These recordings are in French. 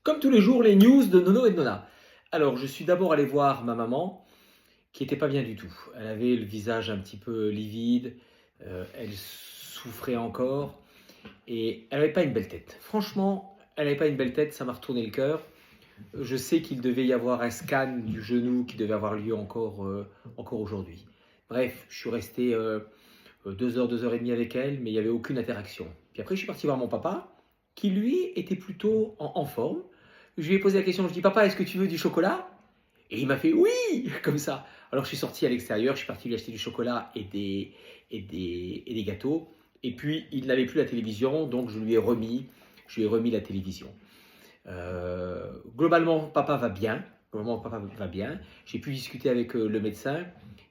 Comme tous les jours, les news de Nono et de Nona. Alors, je suis d'abord allé voir ma maman, qui était pas bien du tout. Elle avait le visage un petit peu livide, elle souffrait encore et elle avait pas une belle tête. Franchement, elle avait pas une belle tête, ça m'a retourné le cœur. Je sais qu'il devait y avoir un scan du genou qui devait avoir lieu encore aujourd'hui. Bref, je suis resté 2 heures, 2 heures et demie avec elle, mais il n'y avait aucune interaction. Puis après, je suis parti voir mon papa, qui lui était plutôt en forme. Je lui ai posé la question, je dis papa, est-ce que tu veux du chocolat? Et il m'a fait oui, comme ça. Alors je suis sorti à l'extérieur, je suis parti lui acheter du chocolat et des gâteaux. Et puis il n'avait plus la télévision, donc je lui ai remis la télévision. Globalement, papa va bien. Globalement, papa va bien. J'ai pu discuter avec le médecin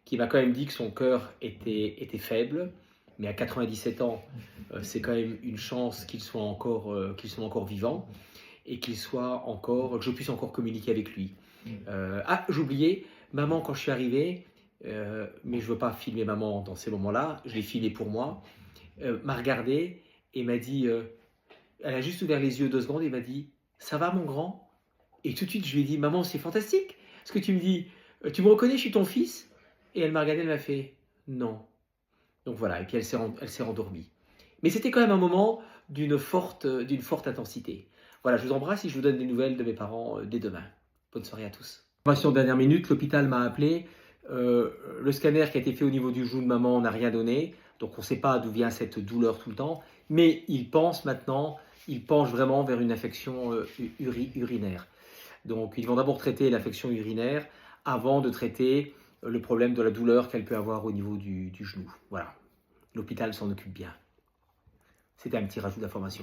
qui m'a quand même dit que son cœur était faible. Mais à 97 ans, c'est quand même une chance qu'il soit encore vivant et que je puisse encore communiquer avec lui. J'oubliais, maman, quand je suis arrivé, mais je ne veux pas filmer maman dans ces moments-là, je l'ai filmé pour moi, m'a regardé et m'a dit, elle a juste ouvert les yeux 2 secondes et m'a dit, ça va mon grand? Et tout de suite, je lui ai dit, maman, c'est fantastique ce que tu me dis. Tu me reconnais, je suis ton fils? Et elle m'a regardé, elle m'a fait, non. Donc voilà, et puis elle s'est rendormie. Mais c'était quand même un moment d'une forte intensité. Voilà, je vous embrasse et je vous donne des nouvelles de mes parents dès demain. Bonne soirée à tous. Information de dernière minute, l'hôpital m'a appelé. Le scanner qui a été fait au niveau du genou de maman n'a rien donné. Donc on ne sait pas d'où vient cette douleur tout le temps. Mais il penche vraiment vers une infection urinaire. Donc ils vont d'abord traiter l'infection urinaire avant de traiter le problème de la douleur qu'elle peut avoir au niveau du genou. Voilà, l'hôpital s'en occupe bien. C'était un petit rajout d'information.